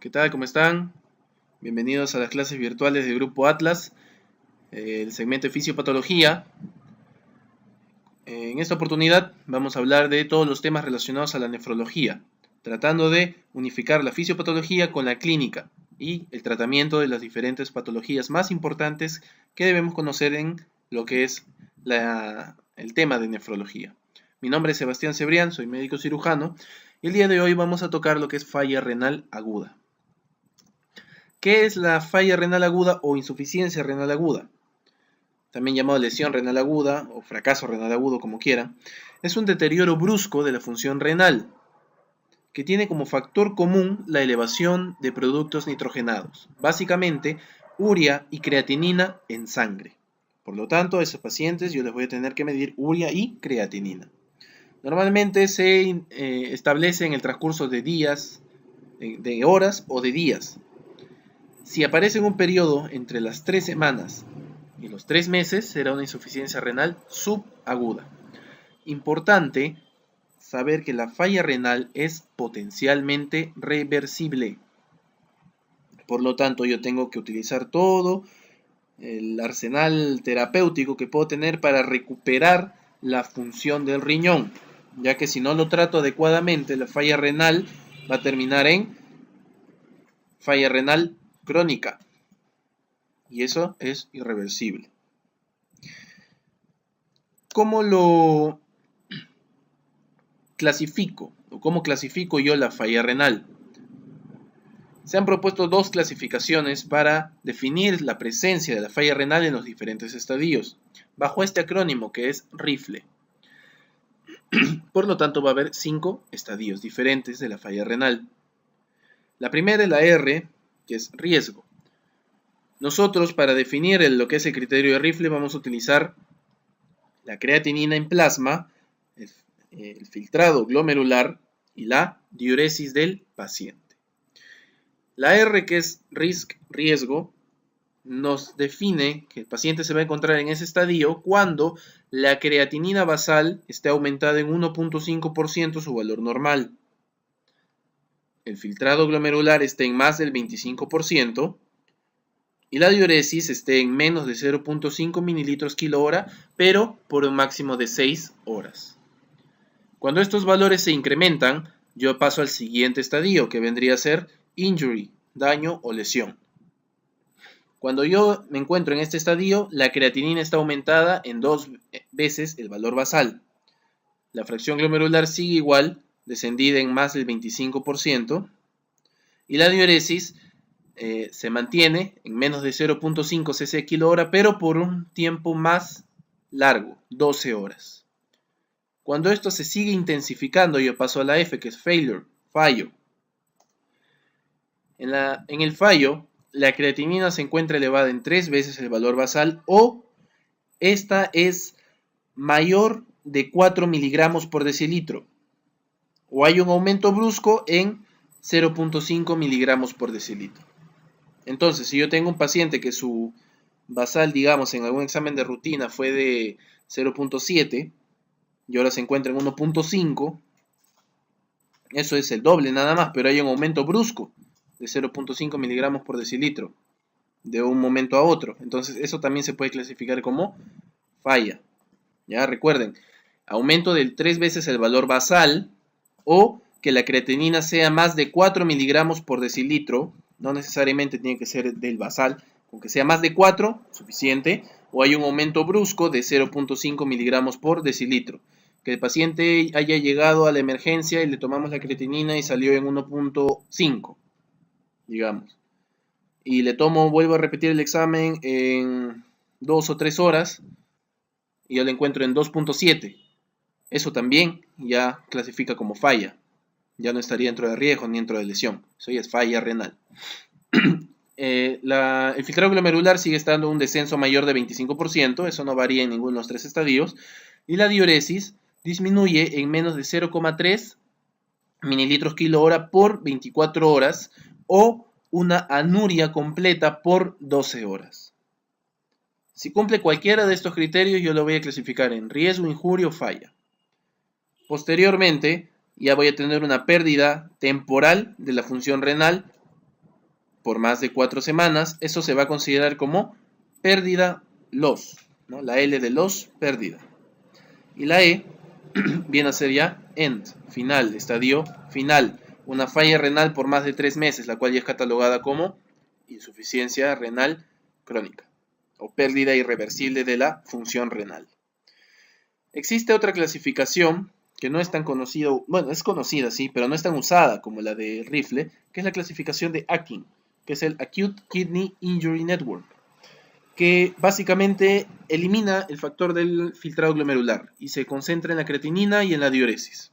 ¿Qué tal? ¿Cómo están? Bienvenidos a las clases virtuales del Grupo Atlas, el segmento de Fisiopatología. En esta oportunidad vamos a hablar de todos los temas relacionados a la nefrología, tratando de unificar la fisiopatología con la clínica y el tratamiento de las diferentes patologías más importantes que debemos conocer en lo que es el tema de nefrología. Mi nombre es Sebastián Cebrián, soy médico cirujano y el día de hoy vamos a tocar lo que es falla renal aguda. ¿Qué es la falla renal aguda o insuficiencia renal aguda? También llamado lesión renal aguda o fracaso renal agudo, como quieran. Es un deterioro brusco de la función renal que tiene como factor común la elevación de productos nitrogenados, básicamente urea y creatinina en sangre. Por lo tanto, a esos pacientes yo les voy a tener que medir urea y creatinina. Normalmente se establece en el transcurso de días, de horas o de días. Si aparece en un periodo entre las 3 semanas y los 3 meses, será una insuficiencia renal subaguda. Importante saber que la falla renal es potencialmente reversible. Por lo tanto, yo tengo que utilizar todo el arsenal terapéutico que puedo tener para recuperar la función del riñón, ya que si no lo trato adecuadamente, la falla renal va a terminar en falla renal crónica. Y eso es irreversible. ¿Cómo lo clasifico? ¿O cómo clasifico yo la falla renal? Se han propuesto dos clasificaciones para definir la presencia de la falla renal en los diferentes estadios, bajo este acrónimo que es RIFLE. Por lo tanto, va a haber 5 estadios diferentes de la falla renal. La primera es la R, que es riesgo. Nosotros, para definir lo que es el criterio de RIFLE, vamos a utilizar la creatinina en plasma, el filtrado glomerular y la diuresis del paciente. La R, que es riesgo, nos define que el paciente se va a encontrar en ese estadio cuando la creatinina basal esté aumentada en 1.5% su valor normal, el filtrado glomerular esté en más del 25%, y la diuresis esté en menos de 0.5 mililitros kilo hora, pero por un máximo de 6 horas. Cuando estos valores se incrementan, yo paso al siguiente estadio, que vendría a ser injury, daño o lesión. Cuando yo me encuentro en este estadio, la creatinina está aumentada en 2 veces el valor basal. La fracción glomerular sigue igual, descendida en más del 25%, y la diuresis se mantiene en menos de 0.5 cc kilo hora, pero por un tiempo más largo, 12 horas. Cuando esto se sigue intensificando, yo paso a la F, que es failure, fallo. En el fallo, la creatinina se encuentra elevada en 3 veces el valor basal o esta es mayor de 4 miligramos por decilitro, o hay un aumento brusco en 0.5 miligramos por decilitro. Entonces, si yo tengo un paciente que su basal, digamos, en algún examen de rutina fue de 0.7 y ahora se encuentra en 1.5, eso es el doble nada más, pero hay un aumento brusco de 0.5 miligramos por decilitro de un momento a otro. Entonces, eso también se puede clasificar como falla. Ya recuerden, aumento de 3 veces el valor basal o que la creatinina sea más de 4 miligramos por decilitro. No necesariamente tiene que ser del basal, aunque sea más de 4, suficiente, o hay un aumento brusco de 0.5 miligramos por decilitro. Que el paciente haya llegado a la emergencia y le tomamos la creatinina y salió en 1.5, digamos. Y le vuelvo a repetir el examen en 2 o 3 horas y yo lo encuentro en 2.7. Eso también ya clasifica como falla. Ya no estaría dentro de riesgo ni dentro de lesión. Eso ya es falla renal. El filtrado glomerular sigue estando en un descenso mayor de 25%, eso no varía en ninguno de los 3 estadios, y la diuresis disminuye en menos de 0,3 mililitros kilo hora por 24 horas o una anuria completa por 12 horas. Si cumple cualquiera de estos criterios, yo lo voy a clasificar en riesgo, injuria o falla. Posteriormente, ya voy a tener una pérdida temporal de la función renal por más de 4 semanas, eso se va a considerar como pérdida loss, ¿no? La L de loss, pérdida. Y la E viene a ser ya end, final, estadio final. Una falla renal por más de 3 meses, la cual ya es catalogada como insuficiencia renal crónica o pérdida irreversible de la función renal. Existe otra clasificación que no es tan conocida, bueno, es conocida, sí, pero no es tan usada como la de Rifle, que es la clasificación de Akin, que es el Acute Kidney Injury Network, que básicamente elimina el factor del filtrado glomerular y se concentra en la creatinina y en la diuresis.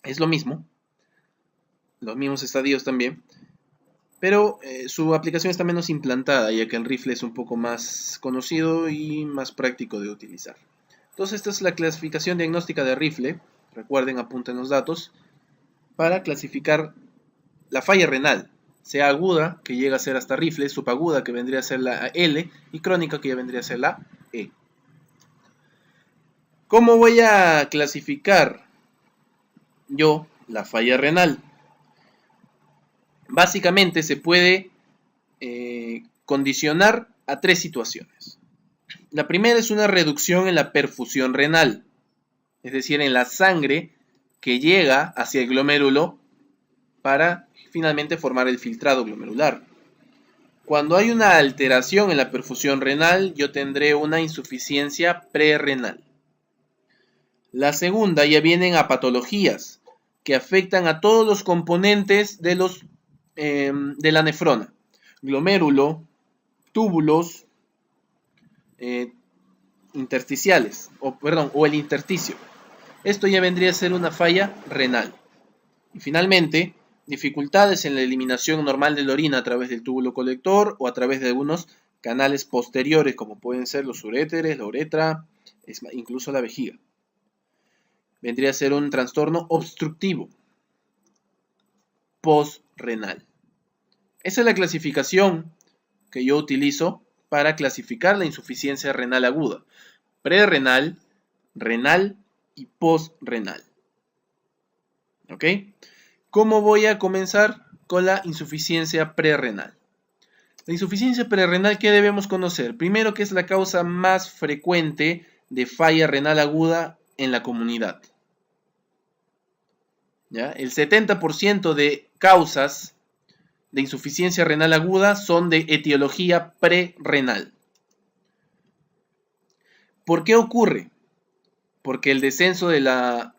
Es lo mismo, los mismos estadios también, pero su aplicación está menos implantada, ya que el Rifle es un poco más conocido y más práctico de utilizar. Entonces esta es la clasificación diagnóstica de Rifle, recuerden, apunten los datos, para clasificar la falla renal, sea aguda, que llega a ser hasta Rifle, subaguda, que vendría a ser la L, y crónica, que ya vendría a ser la E. ¿Cómo voy a clasificar yo la falla renal? Básicamente se puede condicionar a 3 situaciones. La primera es una reducción en la perfusión renal, es decir, en la sangre que llega hacia el glomérulo para finalmente formar el filtrado glomerular. Cuando hay una alteración en la perfusión renal, yo tendré una insuficiencia prerrenal. La segunda, ya vienen a patologías que afectan a todos los componentes de la nefrona: glomérulo, túbulos, intersticiales, o el intersticio. Esto ya vendría a ser una falla renal. Y finalmente, dificultades en la eliminación normal de la orina a través del túbulo colector o a través de algunos canales posteriores, como pueden ser los uréteres, la uretra, incluso la vejiga. Vendría a ser un trastorno obstructivo postrenal. Esa es la clasificación que yo utilizo para clasificar la insuficiencia renal aguda: prerrenal, renal y postrenal. ¿Ok? ¿Cómo voy a comenzar con la insuficiencia prerrenal? La insuficiencia prerrenal, ¿qué debemos conocer? Primero, que es la causa más frecuente de falla renal aguda en la comunidad. ¿Ya? El 70% de causas de insuficiencia renal aguda son de etiología prerrenal. ¿Por qué ocurre? Porque el descenso de la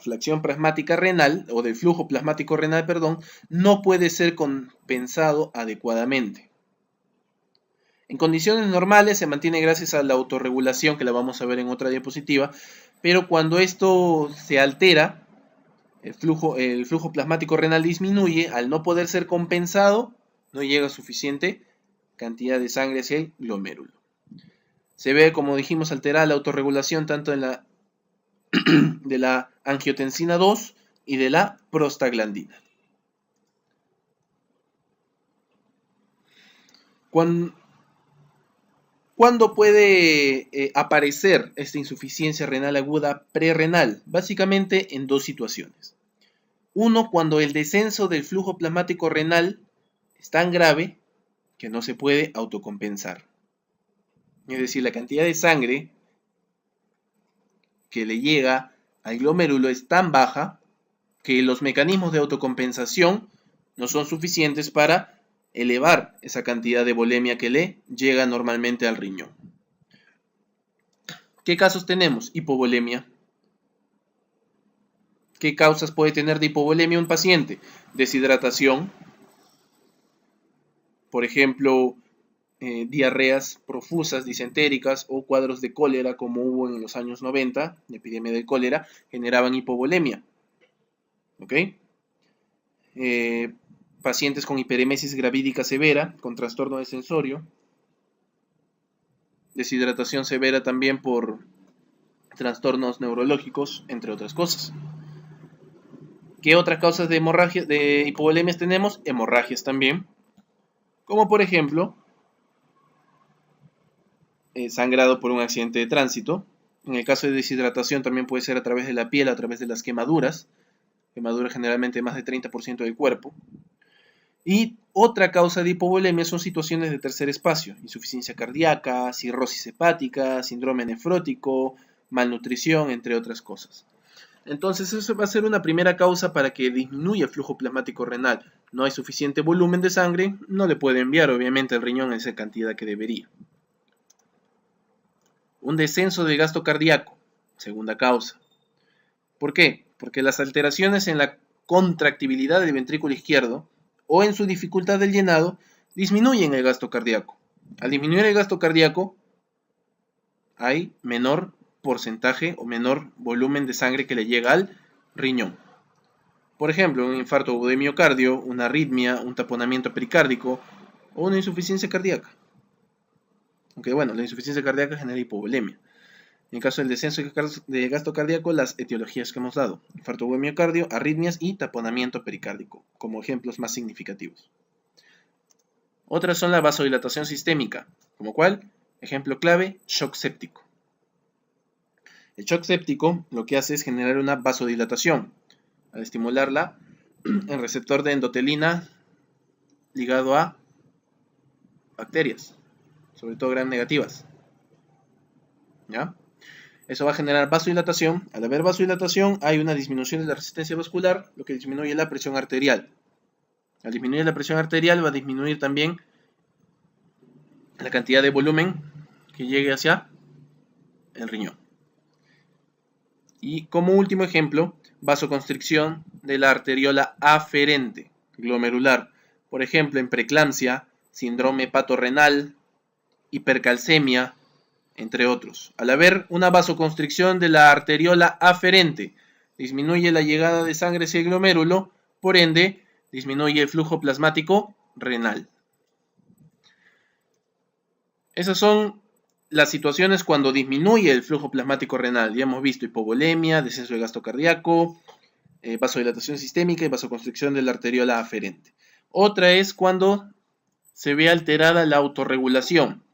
fracción plasmática renal, o del flujo plasmático renal, perdón, no puede ser compensado adecuadamente. En condiciones normales se mantiene gracias a la autorregulación, que la vamos a ver en otra diapositiva, pero cuando esto se altera, el flujo plasmático renal disminuye. Al no poder ser compensado, no llega suficiente cantidad de sangre hacia el glomérulo. Se ve, como dijimos, alterada la autorregulación tanto de la angiotensina 2 y de la prostaglandina. ¿Cuándo puede aparecer esta insuficiencia renal aguda prerrenal? Básicamente en 2 situaciones. Uno, cuando el descenso del flujo plasmático renal es tan grave que no se puede autocompensar. Es decir, la cantidad de sangre que le llega al glomérulo es tan baja que los mecanismos de autocompensación no son suficientes para elevar esa cantidad de volemia que le llega normalmente al riñón. ¿Qué casos tenemos? Hipovolemia. ¿Qué causas puede tener de hipovolemia un paciente? Deshidratación, por ejemplo, diarreas profusas, disentéricas, o cuadros de cólera, como hubo en los años 90, la epidemia de cólera, generaban hipovolemia. ¿Ok? Pacientes con hiperemesis gravídica severa, con trastorno de sensorio, deshidratación severa también por trastornos neurológicos, entre otras cosas. ¿Qué otras causas de hemorragia, de hipovolemias tenemos? Hemorragias también, como por ejemplo sangrado por un accidente de tránsito. En el caso de deshidratación también puede ser a través de la piel, a través de las quemaduras generalmente más de 30% del cuerpo. Y otra causa de hipovolemia son situaciones de tercer espacio, insuficiencia cardíaca, cirrosis hepática, síndrome nefrótico, malnutrición, entre otras cosas. Entonces eso va a ser una primera causa para que disminuya el flujo plasmático renal. No hay suficiente volumen de sangre, no le puede enviar obviamente al riñón esa cantidad que debería. Un descenso de gasto cardíaco, segunda causa. ¿Por qué? Porque las alteraciones en la contractibilidad del ventrículo izquierdo o en su dificultad del llenado disminuyen el gasto cardíaco. Al disminuir el gasto cardíaco hay menor porcentaje o menor volumen de sangre que le llega al riñón. Por ejemplo, un infarto de miocardio, una arritmia, un taponamiento pericárdico o una insuficiencia cardíaca. Aunque bueno, la insuficiencia cardíaca genera hipovolemia. En caso del descenso de gasto cardíaco, las etiologías que hemos dado: infarto de miocardio, arritmias y taponamiento pericárdico, como ejemplos más significativos. Otras son la vasodilatación sistémica, como cuál, ejemplo clave, shock séptico. El shock séptico lo que hace es generar una vasodilatación. Al estimularla, el receptor de endotelina ligado a bacterias, sobre todo gram negativas. ¿Ya? Eso va a generar vasodilatación. Al haber vasodilatación hay una disminución de la resistencia vascular, lo que disminuye la presión arterial. Al disminuir la presión arterial va a disminuir también la cantidad de volumen que llegue hacia el riñón. Y como último ejemplo, vasoconstricción de la arteriola aferente glomerular. Por ejemplo, en preeclampsia, síndrome hepatorrenal, hipercalcemia, entre otros. Al haber una vasoconstricción de la arteriola aferente, disminuye la llegada de sangre hacia el glomérulo, por ende, disminuye el flujo plasmático renal. Esas son las situaciones cuando disminuye el flujo plasmático renal. Ya hemos visto hipovolemia, descenso de gasto cardíaco, vasodilatación sistémica y vasoconstricción de la arteriola aferente. Otra es cuando se ve alterada la autorregulación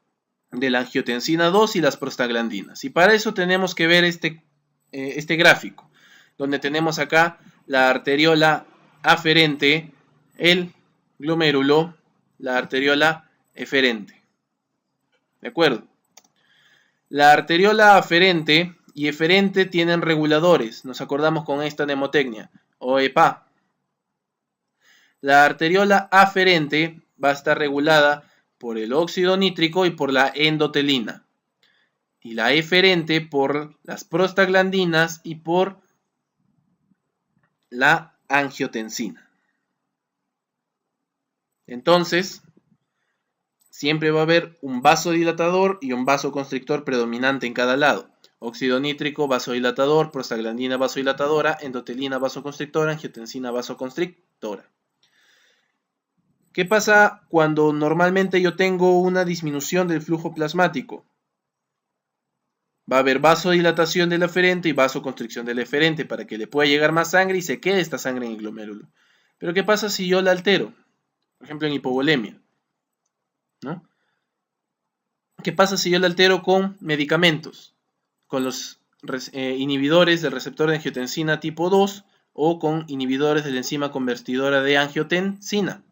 de la angiotensina 2 y las prostaglandinas. Y para eso tenemos que ver este gráfico, donde tenemos acá la arteriola aferente, el glomérulo, la arteriola eferente. ¿De acuerdo? La arteriola aferente y eferente tienen reguladores. Nos acordamos con esta mnemotecnia, o EPA. La arteriola aferente va a estar regulada por el óxido nítrico y por la endotelina. Y la eferente por las prostaglandinas y por la angiotensina. Entonces, siempre va a haber un vasodilatador y un vasoconstrictor predominante en cada lado. Óxido nítrico, vasodilatador, prostaglandina, vasodilatadora, endotelina, vasoconstrictora, angiotensina, vasoconstrictora. ¿Qué pasa cuando normalmente yo tengo una disminución del flujo plasmático? Va a haber vasodilatación del aferente y vasoconstricción del eferente para que le pueda llegar más sangre y se quede esta sangre en el glomérulo. Pero ¿qué pasa si yo la altero? Por ejemplo, en hipovolemia, ¿no? ¿Qué pasa si yo la altero con medicamentos? Con los inhibidores del receptor de angiotensina tipo 2 o con inhibidores de la enzima convertidora de angiotensina.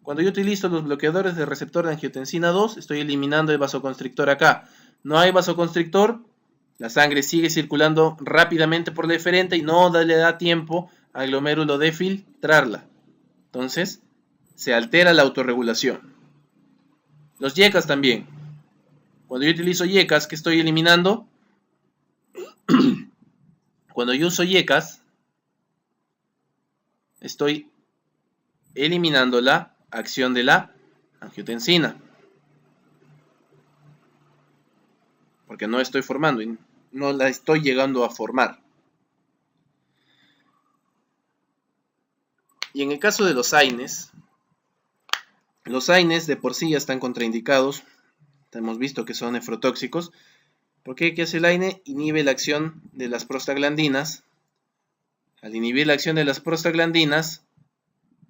Cuando yo utilizo los bloqueadores del receptor de angiotensina 2, estoy eliminando el vasoconstrictor acá. No hay vasoconstrictor, la sangre sigue circulando rápidamente por la eferente y no le da tiempo al glomérulo de filtrarla. Entonces, se altera la autorregulación. Los YECAS también. Cuando yo utilizo YECAS, ¿qué estoy eliminando? Cuando yo uso YECAS, estoy eliminando la acción de la angiotensina. Porque no estoy formando y no la estoy llegando a formar. Y en el caso de los AINES de por sí ya están contraindicados. Hemos visto que son nefrotóxicos. ¿Por qué? ¿Qué hace el AINE? Inhibe la acción de las prostaglandinas. Al inhibir la acción de las prostaglandinas,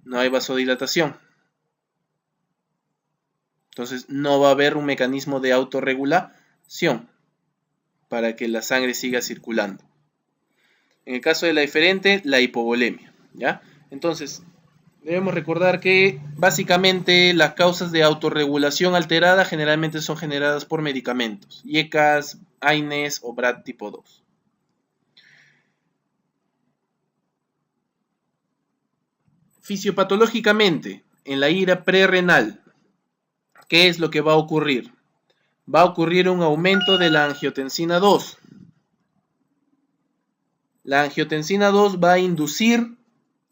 no hay vasodilatación. Entonces no va a haber un mecanismo de autorregulación para que la sangre siga circulando. En el caso de la eferente, la hipovolemia, ¿ya? Entonces, Debemos recordar que básicamente las causas de autorregulación alterada generalmente son generadas por medicamentos, IECAS, AINES o BRAD tipo 2. Fisiopatológicamente, en la ira prerrenal, ¿qué es lo que va a ocurrir? Va a ocurrir un aumento de la angiotensina 2. La angiotensina 2 va a inducir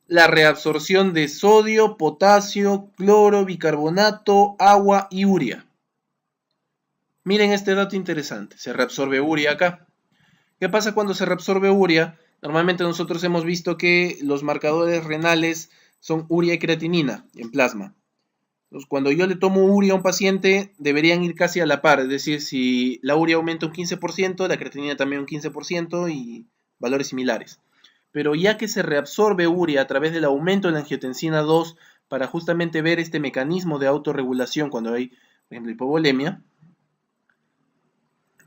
la reabsorción de sodio, potasio, cloro, bicarbonato, agua y urea. Miren este dato interesante, se reabsorbe urea acá. ¿Qué pasa cuando se reabsorbe urea? Normalmente nosotros hemos visto que los marcadores renales son urea y creatinina en plasma. Entonces, cuando yo le tomo urea a un paciente, deberían ir casi a la par, es decir, si la urea aumenta un 15%, la creatinina también un 15% y valores similares. Pero ya que se reabsorbe urea a través del aumento de la angiotensina 2 para justamente ver este mecanismo de autorregulación cuando hay, por ejemplo, hipovolemia,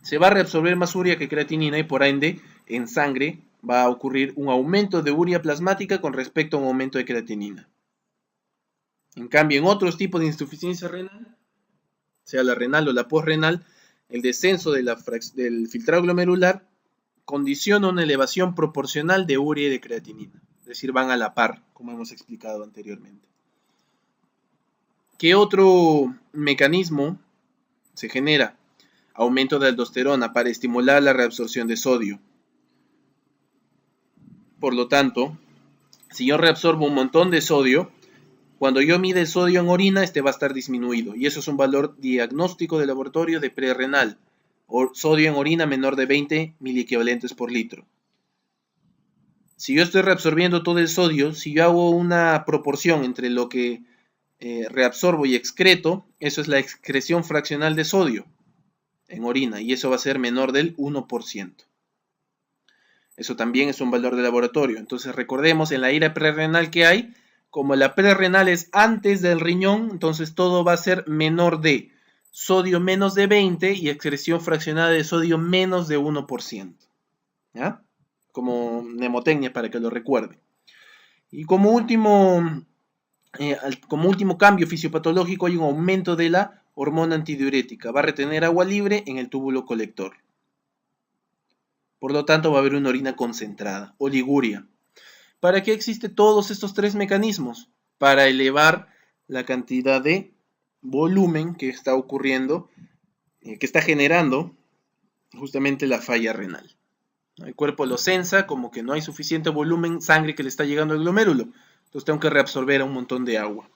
se va a reabsorber más urea que creatinina y por ende en sangre va a ocurrir un aumento de urea plasmática con respecto a un aumento de creatinina. En cambio, en otros tipos de insuficiencia renal, sea la renal o la postrenal, el descenso del filtrado glomerular condiciona una elevación proporcional de urea y de creatinina, es decir, van a la par, como hemos explicado anteriormente. ¿Qué otro mecanismo se genera? Aumento de aldosterona para estimular la reabsorción de sodio. Por lo tanto, si yo reabsorbo un montón de sodio, cuando yo mide el sodio en orina, este va a estar disminuido. Y eso es un valor diagnóstico de laboratorio de prerrenal. Sodio en orina menor de 20 miliequivalentes por litro. Si yo estoy reabsorbiendo todo el sodio, si yo hago una proporción entre lo que reabsorbo y excreto, eso es la excreción fraccional de sodio en orina. Y eso va a ser menor del 1%. Eso también es un valor de laboratorio. Entonces recordemos en la ira prerrenal que hay, como la prerrenal es antes del riñón, entonces todo va a ser menor de sodio menos de 20 y excreción fraccionada de sodio menos de 1%. ¿Ya? Como mnemotecnia para que lo recuerde. Y como último cambio fisiopatológico hay un aumento de la hormona antidiurética. Va a retener agua libre en el túbulo colector. Por lo tanto, va a haber una orina concentrada, oliguria. ¿Para qué existen todos estos tres mecanismos? Para elevar la cantidad de volumen que está ocurriendo, que está generando justamente la falla renal. El cuerpo lo sensa como que no hay suficiente volumen, sangre que le está llegando al glomérulo. Entonces tengo que reabsorber un montón de agua.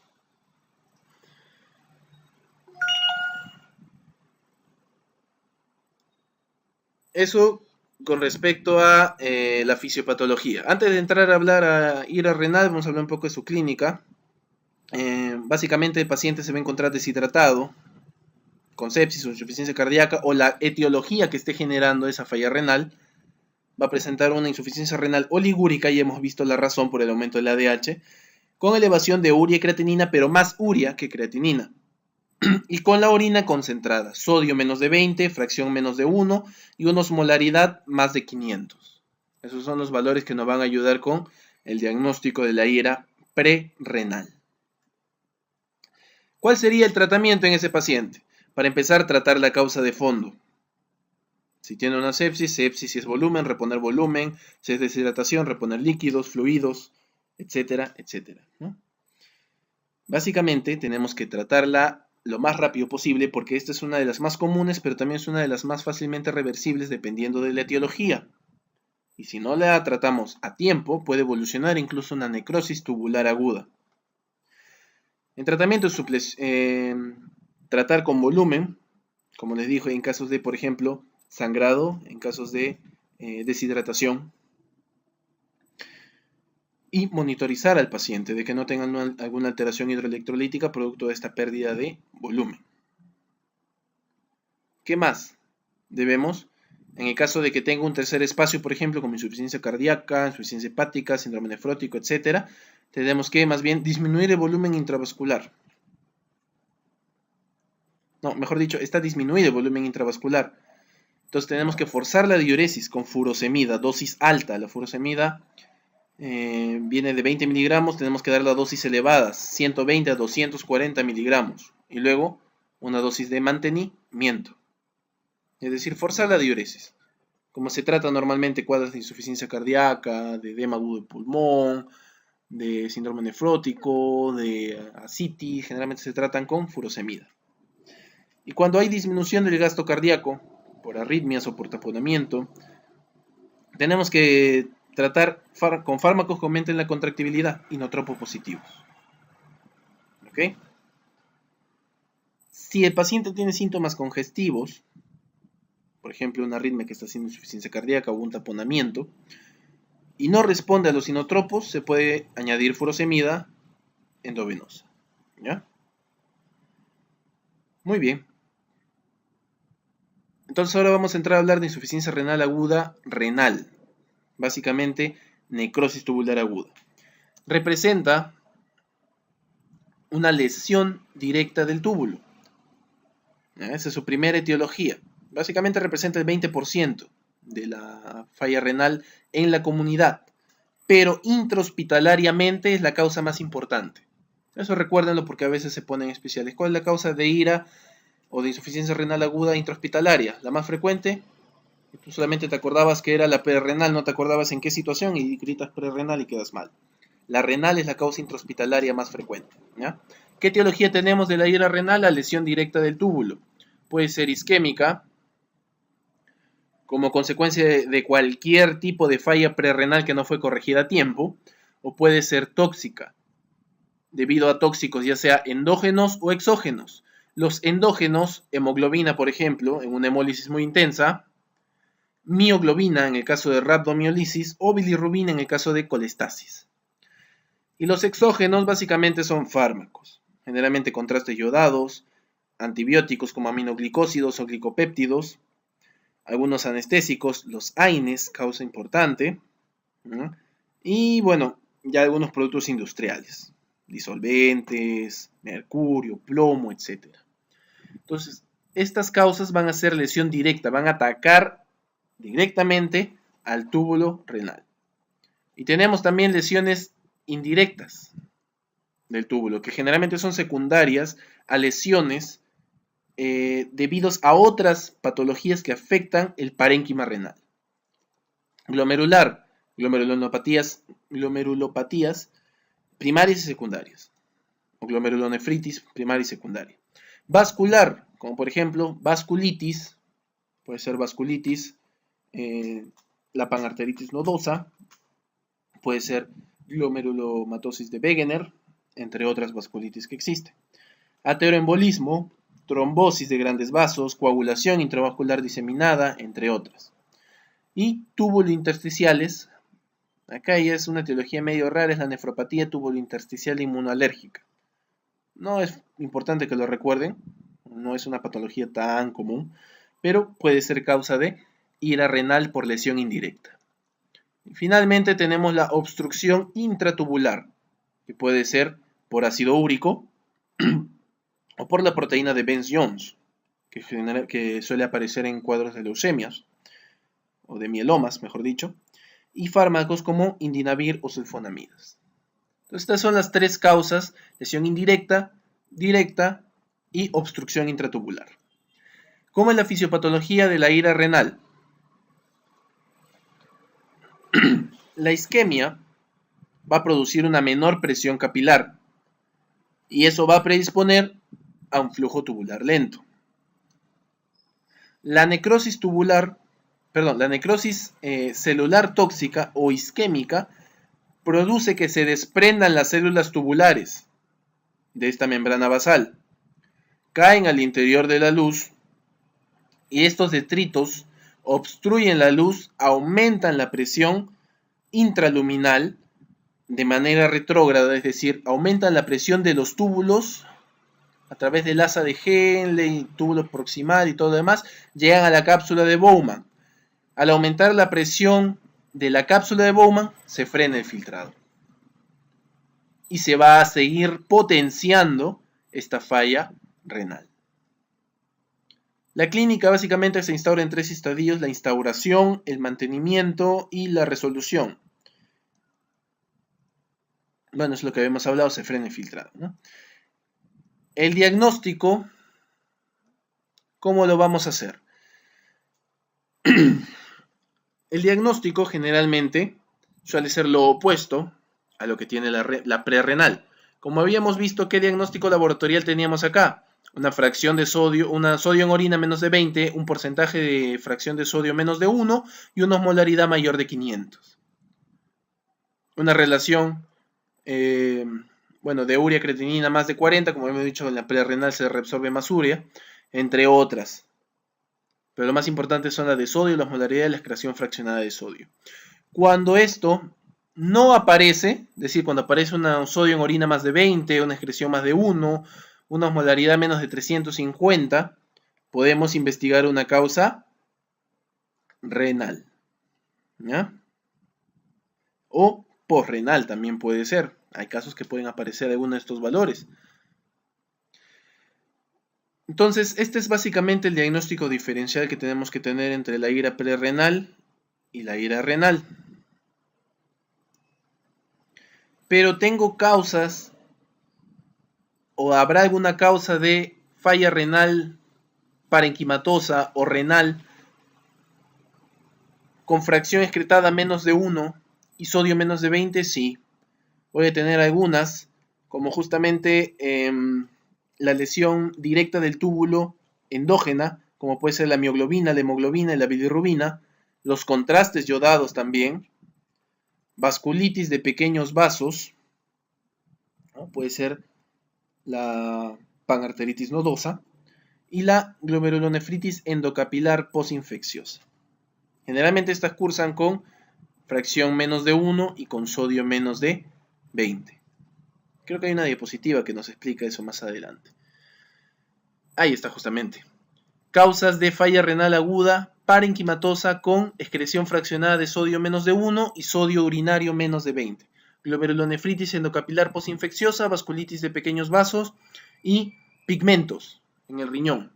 Eso con respecto a la fisiopatología. Antes de entrar a hablar a ira renal, vamos a hablar un poco de su clínica. Básicamente el paciente se va a encontrar deshidratado, con sepsis o insuficiencia cardíaca, o la etiología que esté generando esa falla renal va a presentar una insuficiencia renal oligúrica, y hemos visto la razón por el aumento del ADH, con elevación de urea y creatinina, pero más urea que creatinina. Y con la orina concentrada, sodio menos de 20, fracción menos de 1 y una osmolaridad más de 500. Esos son los valores que nos van a ayudar con el diagnóstico de la ira prerrenal. ¿Cuál sería el tratamiento en ese paciente? Para empezar, tratar la causa de fondo. Si tiene una sepsis, si es volumen, reponer volumen, si es deshidratación, reponer líquidos, fluidos, etcétera, etcétera, ¿no? Básicamente tenemos que tratarla lo más rápido posible porque esta es una de las más comunes, pero también es una de las más fácilmente reversibles dependiendo de la etiología. Y si no la tratamos a tiempo, puede evolucionar incluso una necrosis tubular aguda. En tratamiento tratar con volumen, como les dije, en casos de, por ejemplo, sangrado, en casos de deshidratación. Y monitorizar al paciente de que no tengan alguna alteración hidroelectrolítica producto de esta pérdida de volumen. ¿Qué más debemos? En el caso de que tenga un tercer espacio, por ejemplo, como insuficiencia cardíaca, insuficiencia hepática, síndrome nefrótico, etc., tenemos que más bien disminuir el volumen intravascular. No, mejor dicho, está disminuido el volumen intravascular. Entonces tenemos que forzar la diuresis con furosemida, dosis alta. La furosemida viene de 20 miligramos, tenemos que dar la dosis elevada, 120 a 240 miligramos. Y luego una dosis de mantenimiento. Es decir, forzar la diuresis. Como se trata normalmente cuadros de insuficiencia cardíaca, de edema agudo de pulmón, de síndrome nefrótico, de ascitis, generalmente se tratan con furosemida. Y cuando hay disminución del gasto cardíaco, por arritmias o por taponamiento, tenemos que tratar con fármacos que aumenten la contractibilidad, inotropos positivos. ¿Ok? Si el paciente tiene síntomas congestivos, por ejemplo, una arritmia que está haciendo insuficiencia cardíaca o un taponamiento, y no responde a los inotropos, se puede añadir furosemida endovenosa. ¿Ya? Muy bien. Entonces ahora vamos a entrar a hablar de insuficiencia renal aguda renal. Básicamente, necrosis tubular aguda. Representa una lesión directa del túbulo. Esa es su primera etiología. Básicamente representa el 20% de la falla renal en la comunidad, pero intrahospitalariamente es la causa más importante. Eso recuérdenlo porque a veces se ponen especiales. ¿Cuál es la causa de IRA o de insuficiencia renal aguda intrahospitalaria? La más frecuente. Tú solamente te acordabas que era la prerrenal, no te acordabas en qué situación y gritas prerrenal y quedas mal. La renal es la causa intrahospitalaria más frecuente. ¿Ya? ¿Qué etiología tenemos de la IRA renal? La lesión directa del túbulo. Puede ser isquémica, como consecuencia de cualquier tipo de falla prerrenal que no fue corregida a tiempo, o puede ser tóxica, debido a tóxicos ya sea endógenos o exógenos. Los endógenos, hemoglobina por ejemplo, en una hemólisis muy intensa, mioglobina en el caso de rhabdomiólisis o bilirrubina en el caso de colestasis. Y los exógenos básicamente son fármacos, generalmente contrastes yodados, antibióticos como aminoglicósidos o glicopéptidos, algunos anestésicos, los AINES, causa importante, ¿no? Y bueno, ya algunos productos industriales, disolventes, mercurio, plomo, etc. Entonces, estas causas van a ser lesión directa, van a atacar directamente al túbulo renal. Y tenemos también lesiones indirectas del túbulo, que generalmente son secundarias a lesiones debidos a otras patologías que afectan el parénquima renal. Glomerular, glomerulopatías primarias y secundarias, o glomerulonefritis primaria y secundaria. Vascular, como por ejemplo vasculitis, puede ser vasculitis, la panarteritis nodosa, puede ser glomerulomatosis de Wegener, entre otras vasculitis que existen. Ateroembolismo, trombosis de grandes vasos, coagulación intravascular diseminada, entre otras. Y túbulo-intersticiales, acá ya es una etiología medio rara, es la nefropatía túbulo-intersticial inmunoalérgica. No es importante que lo recuerden, no es una patología tan común, pero puede ser causa de ira renal por lesión indirecta. Y finalmente tenemos la obstrucción intratubular, que puede ser por ácido úrico o por la proteína de Benz-Jones, que suele aparecer en cuadros de leucemias, o de mielomas, mejor dicho, y fármacos como indinavir o sulfonamidas. Entonces, estas son las tres causas: lesión indirecta, directa y obstrucción intratubular. ¿Cómo es la fisiopatología de la ira renal? La isquemia va a producir una menor presión capilar y eso va a predisponer a un flujo tubular lento. La necrosis celular tóxica o isquémica produce que se desprendan las células tubulares de esta membrana basal, caen al interior de la luz y estos detritos obstruyen la luz, aumentan la presión intraluminal de manera retrógrada, es decir, aumentan la presión de los túbulos a través del asa de Henle, túbulo proximal y todo lo demás, llegan a la cápsula de Bowman. Al aumentar la presión de la cápsula de Bowman, se frena el filtrado. Y se va a seguir potenciando esta falla renal. La clínica básicamente se instaura en 3 estadios: la instauración, el mantenimiento y la resolución. Bueno, es lo que habíamos hablado, se frena el filtrado, ¿no? El diagnóstico, ¿cómo lo vamos a hacer? El diagnóstico generalmente suele ser lo opuesto a lo que tiene la prerrenal. Como habíamos visto, ¿qué diagnóstico laboratorial teníamos acá? Una fracción de sodio, una sodio en orina menos de 20, un porcentaje de fracción de sodio menos de 1 y una osmolaridad mayor de 500. Una relación, de urea creatinina más de 40, como hemos dicho, en la prerrenal se reabsorbe más urea, entre otras. Pero lo más importante son las de sodio, la osmolaridad y la excreción fraccionada de sodio. Cuando esto no aparece, es decir, cuando aparece un sodio en orina más de 20, una excreción más de 1, una osmolaridad menos de 350, podemos investigar una causa renal, ¿ya? O posrenal también puede ser. Hay casos que pueden aparecer alguno de estos valores. Entonces, este es básicamente el diagnóstico diferencial que tenemos que tener entre la ira prerrenal y la ira renal. Pero tengo causas, o habrá alguna causa de falla renal parenquimatosa o renal con fracción excretada menos de 1 y sodio menos de 20, sí. Voy a tener algunas, como justamente la lesión directa del túbulo endógena, como puede ser la mioglobina, la hemoglobina y la bilirrubina, los contrastes yodados también, vasculitis de pequeños vasos, ¿no? Puede ser la panarteritis nodosa, y la glomerulonefritis endocapilar posinfecciosa. Generalmente estas cursan con fracción menos de 1 y con sodio menos de 20. Creo que hay una diapositiva que nos explica eso más adelante. Ahí está justamente. Causas de falla renal aguda parenquimatosa con excreción fraccionada de sodio menos de 1 y sodio urinario menos de 20. Glomerulonefritis endocapilar posinfecciosa, vasculitis de pequeños vasos y pigmentos en el riñón.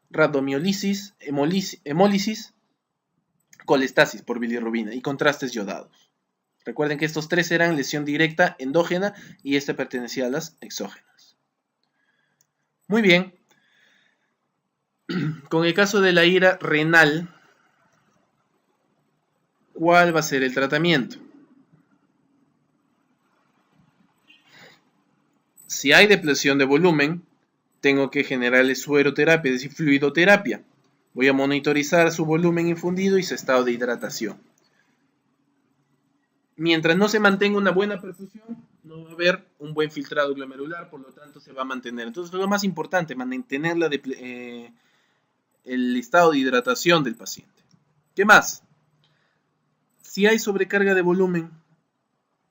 Rhabdomiolisis, hemólisis, colestasis por bilirrubina y contrastes yodados. Recuerden que estos tres eran lesión directa endógena y esta pertenecía a las exógenas. Muy bien. Con el caso de la ira renal, ¿cuál va a ser el tratamiento? Si hay depresión de volumen, tengo que generarle sueroterapia, es decir, fluidoterapia. Voy a monitorizar su volumen infundido y su estado de hidratación. Mientras no se mantenga una buena perfusión, no va a haber un buen filtrado glomerular, por lo tanto se va a mantener. Entonces, lo más importante, mantener el estado de hidratación del paciente. ¿Qué más? Si hay sobrecarga de volumen,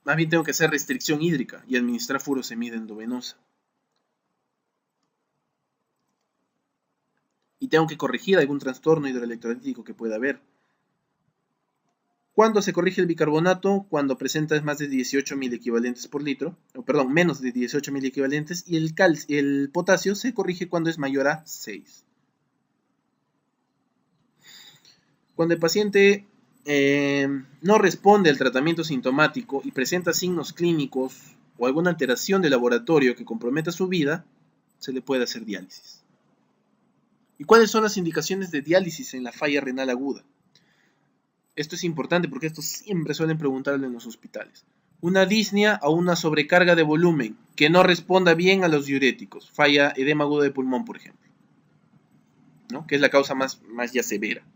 más bien tengo que hacer restricción hídrica y administrar furosemida endovenosa. Y tengo que corregir algún trastorno hidroelectrolítico que pueda haber. ¿Cuándo se corrige el bicarbonato? Cuando presenta más de 18 mil equivalentes por litro, menos de 18 mil equivalentes, y el potasio se corrige cuando es mayor a 6. Cuando el paciente no responde al tratamiento sintomático y presenta signos clínicos o alguna alteración de laboratorio que comprometa su vida, se le puede hacer diálisis. ¿Y cuáles son las indicaciones de diálisis en la falla renal aguda? Esto es importante porque esto siempre suelen preguntarle en los hospitales. Una disnea o una sobrecarga de volumen que no responda bien a los diuréticos, falla edema agudo de pulmón, por ejemplo, ¿no? Que es la causa más ya severa.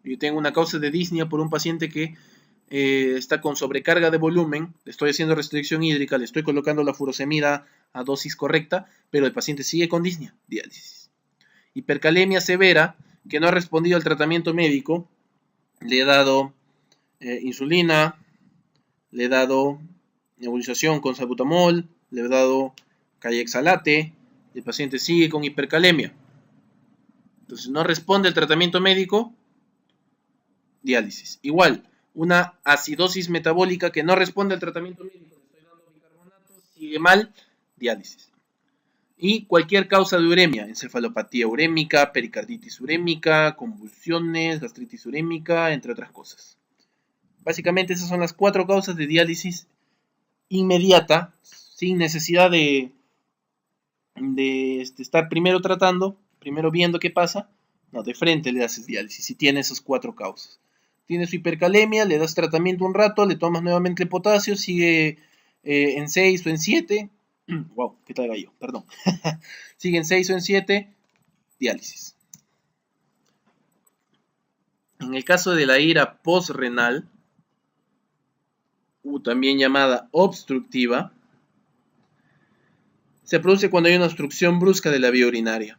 Yo tengo una causa de disnea por un paciente que está con sobrecarga de volumen, le estoy haciendo restricción hídrica, le estoy colocando la furosemida a dosis correcta, pero el paciente sigue con disnea, diálisis. Hipercalemia severa, que no ha respondido al tratamiento médico, le he dado insulina, le he dado nebulización con salbutamol, le he dado cayexalate, el paciente sigue con hipercalemia. Entonces no responde al tratamiento médico, diálisis. Igual, una acidosis metabólica que no responde al tratamiento médico, le estoy dando bicarbonato, sigue mal, diálisis. Y cualquier causa de uremia, encefalopatía urémica, pericarditis urémica, convulsiones, gastritis urémica, entre otras cosas. Básicamente esas son las 4 causas de diálisis inmediata, sin necesidad de estar primero tratando, primero viendo qué pasa. No, de frente le haces diálisis si tiene esas 4 causas. Tiene su hipercalemia, le das tratamiento un rato, le tomas nuevamente el potasio, sigue en 6 o en 7. Wow, ¿qué tal gallo? Perdón. Sigue en 6 o en 7, diálisis. En el caso de la ira postrenal, también llamada obstructiva, se produce cuando hay una obstrucción brusca de la vía urinaria.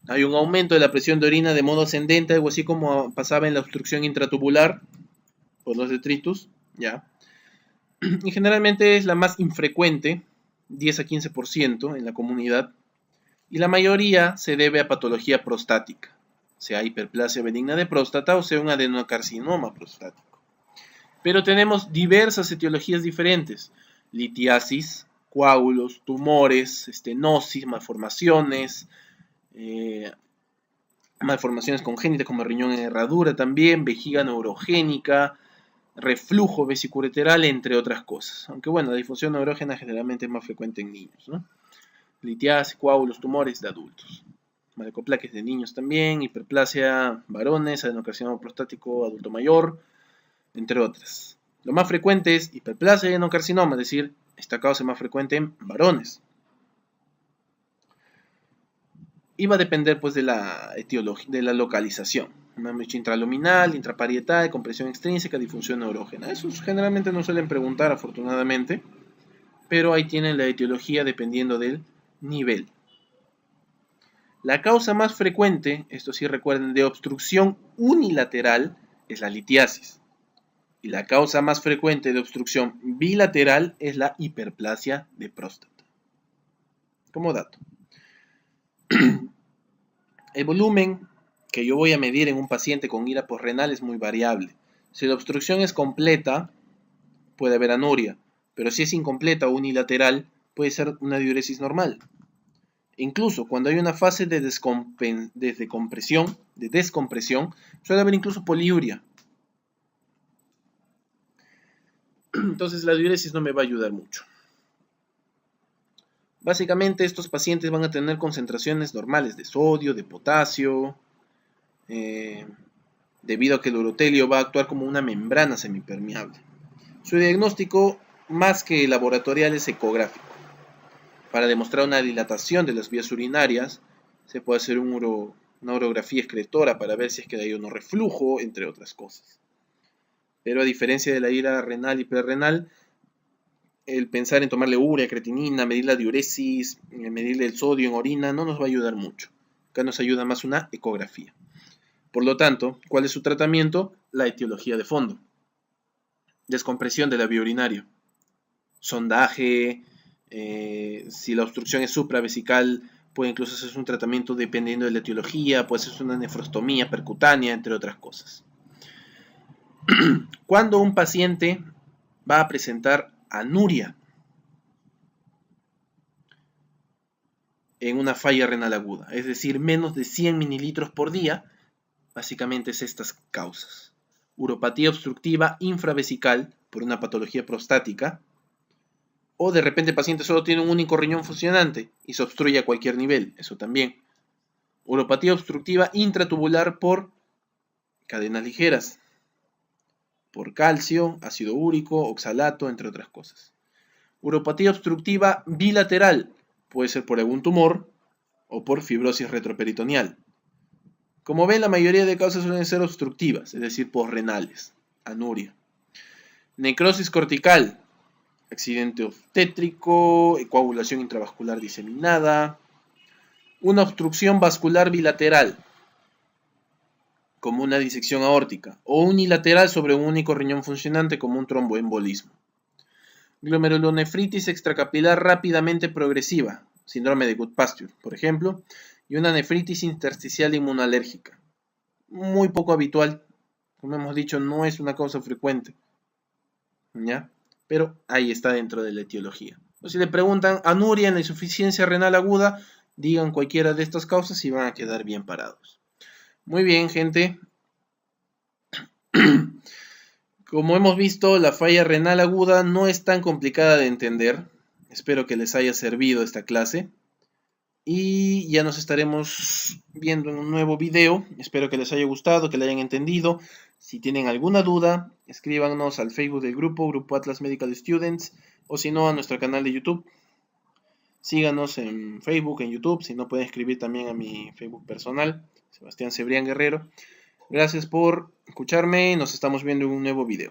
Hay un aumento de la presión de orina de modo ascendente, algo así como pasaba en la obstrucción intratubular por los detritus, ¿ya? Y generalmente es la más infrecuente, 10 a 15% en la comunidad, y la mayoría se debe a patología prostática, sea hiperplasia benigna de próstata o sea un adenocarcinoma prostático. Pero tenemos diversas etiologías diferentes: litiasis, coágulos, tumores, estenosis, malformaciones congénitas como riñón en herradura también, vejiga neurogénica, reflujo vesicoureteral, entre otras cosas. Aunque bueno, la disfunción neurógena generalmente es más frecuente en niños, ¿no? Litiasis, coágulos, tumores de adultos. Malacoplaques de niños también, hiperplasia varones, adenocarcinoma prostático adulto mayor, entre otras. Lo más frecuente es hiperplasia y adenocarcinoma, es decir, esta causa es más frecuente en varones. Y va a depender pues de la etiología, de la localización. Mamich intraluminal, intraparietal, compresión extrínseca, disfunción neurógena. Eso generalmente no suelen preguntar, afortunadamente, pero ahí tienen la etiología dependiendo del nivel. La causa más frecuente, esto sí recuerden, de obstrucción unilateral es la litiasis. Y la causa más frecuente de obstrucción bilateral es la hiperplasia de próstata. Como dato. El volumen que yo voy a medir en un paciente con ira postrenal es muy variable. Si la obstrucción es completa, puede haber anuria, pero si es incompleta o unilateral, puede ser una diuresis normal. Incluso cuando hay una fase de descompresión, suele haber incluso poliuria. Entonces la diuresis no me va a ayudar mucho. Básicamente estos pacientes van a tener concentraciones normales de sodio, de potasio, debido a que el urotelio va a actuar como una membrana semipermeable. Su diagnóstico, más que laboratorial, es ecográfico. Para demostrar una dilatación de las vías urinarias, se puede hacer una urografía excretora para ver si es que hay un reflujo, entre otras cosas. Pero a diferencia de la ira renal y prerenal, el pensar en tomarle urea, creatinina, medir la diuresis, medirle el sodio en orina, no nos va a ayudar mucho. Acá nos ayuda más una ecografía. Por lo tanto, ¿cuál es su tratamiento? La etiología de fondo. Descompresión de la vía urinaria. Sondaje, si la obstrucción es supravesical, puede incluso hacerse un tratamiento dependiendo de la etiología, puede hacerse una nefrostomía percutánea, entre otras cosas. Cuando un paciente va a presentar anuria en una falla renal aguda, es decir, menos de 100 mililitros por día, básicamente es estas causas: uropatía obstructiva infravesical por una patología prostática, o de repente el paciente solo tiene un único riñón funcionante y se obstruye a cualquier nivel, eso también. Uropatía obstructiva intratubular por cadenas ligeras, por calcio, ácido úrico, oxalato, entre otras cosas. Uropatía obstructiva bilateral, puede ser por algún tumor o por fibrosis retroperitoneal. Como ven, la mayoría de causas suelen ser obstructivas, es decir, posrenales, anuria. Necrosis cortical, accidente obstétrico, coagulación intravascular diseminada. Una obstrucción vascular bilateral, como una disección aórtica, o unilateral sobre un único riñón funcionante, como un tromboembolismo. Glomerulonefritis extracapilar rápidamente progresiva, síndrome de Goodpasture, por ejemplo, y una nefritis intersticial inmunolérgica, muy poco habitual, como hemos dicho, no es una causa frecuente, ¿ya? Pero ahí está dentro de la etiología. O si le preguntan anuria en la insuficiencia renal aguda, digan cualquiera de estas causas y van a quedar bien parados. Muy bien, gente. Como hemos visto, la falla renal aguda no es tan complicada de entender. Espero que les haya servido esta clase. Y ya nos estaremos viendo en un nuevo video. Espero que les haya gustado, que lo hayan entendido. Si tienen alguna duda, escríbanos al Facebook del Grupo Atlas Medical Students, o si no, a nuestro canal de YouTube. Síganos en Facebook, en YouTube. Si no, pueden escribir también a mi Facebook personal, Sebastián Cebrián Guerrero. Gracias por escucharme. Nos estamos viendo en un nuevo video.